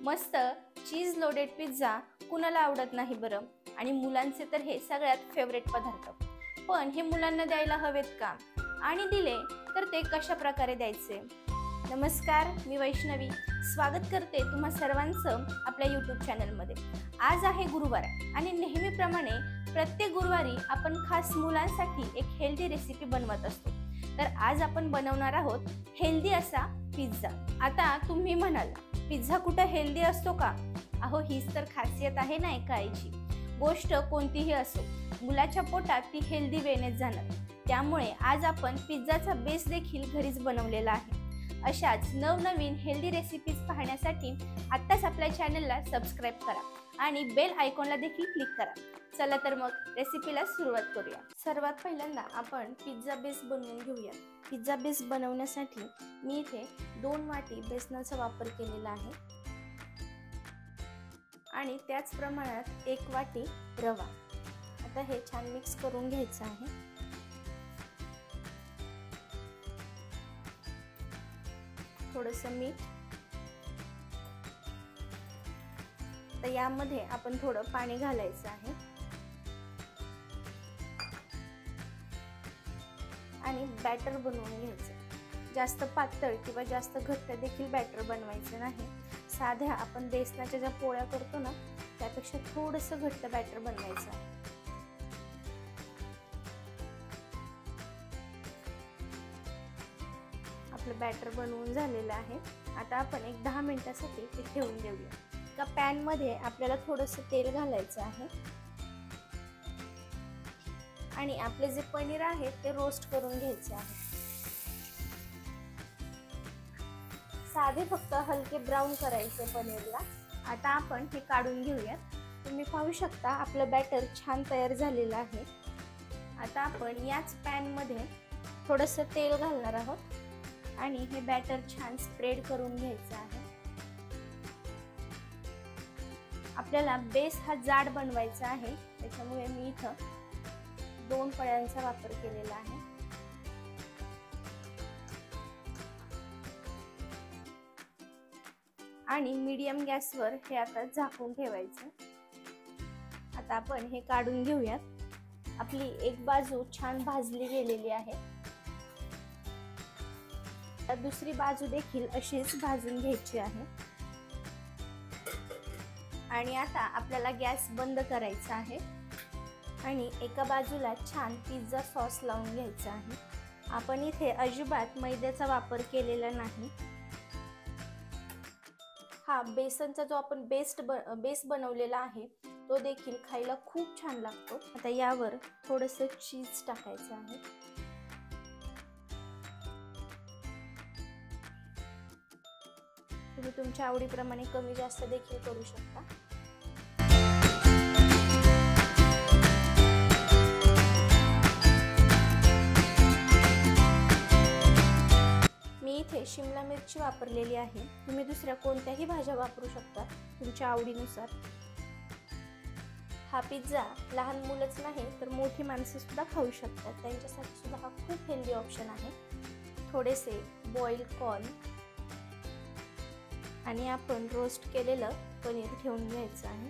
मस्त चीज loaded pizza कुणाला आवडत नाही बरं. आणि मुलांचे तर हे सगळ्यात फेवरेट पदार्थ. पण हे मुलांना द्यायला हवेत का, आणि दिले तर ते कशा प्रकारे द्यायचे? नमस्कार, मी वैष्णवी स्वागत करते तुम्हा सर्वांचं आपल्या यूट्यूब चॅनलमध्ये. आज आहे गुरुवार आणि नेहमीप्रमाणे प्रत्येक गुरुवारी आपण खास मुलांसाठी एक हेल्दी रेसिपी बनवत असतो. तर आज आपण बनवणार आहोत हेल्दी असा पिझ्झा. आता तुम्ही म्हणाल, पिझ्झा कुठं हेल्दी असतो का? अहो, हीच तर खासियत आहे ना एका आईची. गोष्ट कोणतीही असो, मुलाच्या पोटात ती हेल्दी वेनेच जाणार. त्यामुळे आज आपण पिझ्झाचा बेस देखील घरीच बनवलेला आहे. अशाच नवनवीन हेल्दी रेसिपीज पाहण्यासाठी आत्ताच आपल्या चॅनलला सबस्क्राईब करा आणि बेल आयकॉनला देखील क्लिक करा. चला तर मग रेसिपीला सुरुवात करूया. सर्वात पहिल्यांदा आपण पिझ्झा बेस बनवून घेऊया. पिझ्झा बेस बनवण्यासाठी मी इथे 2 वाटी बेसनाचा वापर केलेला आहे आणि त्याच प्रमाणात 1 वाटी रवा. आता हे छान मिक्स करून घ्यायचं आहे. थोडंसं मीठ. तर यामध्ये आपण थोडं पाणी घालायचं आहे आणि बॅटर बनवून घ्यायचं. जास्त पातळ किंवा जास्त घट्ट देखील बॅटर बनवायचं नाही. साध्या आपण बेसनाच्या ज्या पोळ्या करतो ना, त्यापेक्षा थोडंसं घट्ट बॅटर बनवायचं आहे. आपलं बॅटर बनवून झालेलं आहे. आता आपण एक 10 मिनिटासाठी ते ठेवून देऊया. एका पॅन मध्ये आपल्याला थोडंसं तेल घालायचं आहे आणि आपले जे पनीर आहे ते रोस्ट करून घ्यायचे आहे. साधे फक्त हलके ब्राऊन करायचे पनीरला. आता आपण हे काढून घेऊयात. तुम्ही पाहू शकता आपलं बॅटर छान तयार झालेलं आहे. आता आपण याच पॅन मध्ये थोडंसं तेल घालणार आहोत आणि हे बॅटर छान स्प्रेड करून घ्यायचं आहे. आपल्याला बेस हा जाड बनवायचा आहे, त्याच्यामुळे मी इथं 2 पळ्यांचा वापर केलेला आहे. आणि मीडियम गॅसवर हे आता झाकून ठेवायचं. आता आपण हे काढून घेऊयात. आपली एक बाजू छान भाजली गेलेली आहे. दुसरी बाजू देखील अशीच भाजून घ्यायची आहे. आणि आता आपल्याला गॅस बंद करायचा आहे आणि एका बाजूला छान पिझ्झा सॉस लावून घ्यायचा आहे. आपण इथे अजिबात मैद्याचा वापर केलेला नाही. हा बेसनचा जो आपण बेस बनवलेला आहे तो देखील खायला खूप छान लागतो. आता यावर थोडंसं चीज टाकायचं आहे. तुम्ही तुमच्या आवडीप्रमाणे कमी जास्त देखील करू शकता. मी इथे शिमला मिरची वापरलेली आहे. तुम्ही दुसऱ्या कोणत्याही भाज्या वापरू शकता तुमच्या आवडीनुसार. हा पिझ्झा लहान मुलंच नाही तर मोठी माणसं सुद्धा खाऊ शकतात. त्यांच्यासाठी सुद्धा हा खूप हेल्दी ऑप्शन आहे. थोडेसे बॉइल्ड कॉर्न आणि आपण रोस्ट केलेलं पनीर ठेवून घ्यायचं आहे.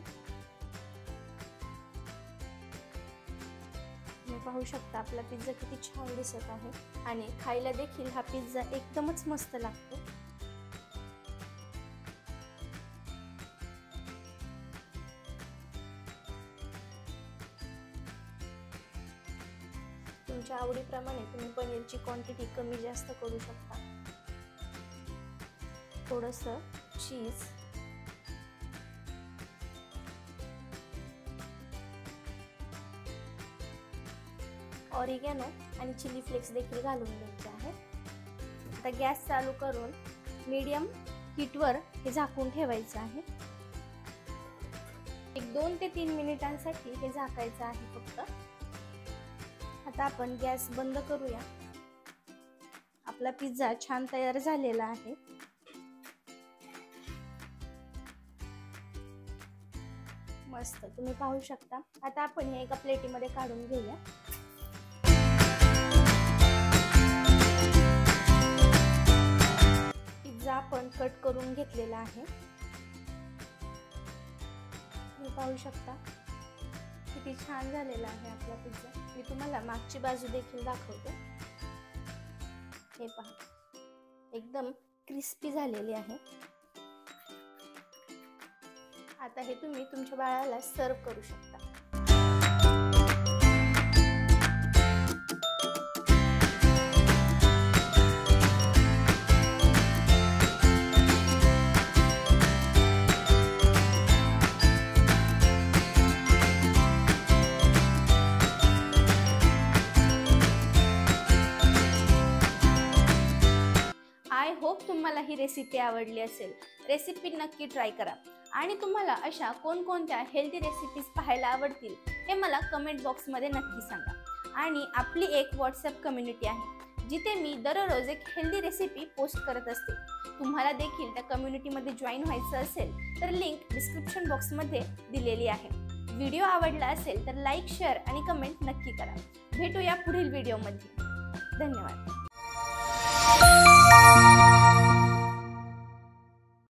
तुम्ही पाहू शकता आपला पिझ्झा किती छान दिसत आहे आणि खायला देखील हा पिझ्झा एकदमच मस्त लागतो. तुमच्या आवडीप्रमाणे तुम्ही पनीरची क्वांटिटी कमी जास्त करू शकता. थोडंसं चीज, ऑरिगॅनो आणि चिली फ्लेक्स देखील घालून घ्यायचे आहे. आता गॅस चालू करून मीडियम हीटवर हे झाकून ठेवायचं आहे. एक 2 ते 3 मिनिटांसाठी हे झाकायचं आहे फक्त. आता आपण गॅस बंद करूया. आपला पिझ्झा छान तयार झालेला आहे. मस्त तुम्ही पाहू शकता. आता आपण हे एका प्लेटीमध्ये काढून घेऊया. पिझ्झा आपण कट करून घेतलेला आहे. पाहू शकता किती छान झालेला आहे आपला पिझ्झा। मी तुम्हाला मागची बाजू देखील दाखवते। हे पहा, एकदम क्रिस्पी झालेली आहे। आता हे तुम्ही तुमच्या बाळाला सर्व करू शकता। आय होप तुम्हाला ही रेसिपी आवडली असेल। रेसिपी नक्की ट्राय करा आणि तुम्हाला अशा कोणकोणत्या हेल्दी रेसिपीज पाहायला आवडतील हे मला कमेंट बॉक्समध्ये नक्की सांगा। आणि आपली एक व्हॉट्सअप कम्युनिटी आहे जिथे मी दररोज एक हेल्दी रेसिपी पोस्ट करत असते। तुम्हाला देखील त्या कम्युनिटीमध्ये जॉईन व्हायचं असेल तर लिंक डिस्क्रिप्शन बॉक्समध्ये दिलेली आहे। व्हिडिओ आवडला असेल तर लाईक, शेअर आणि कमेंट नक्की करा। भेटूया पुढील व्हिडिओमध्ये। धन्यवाद।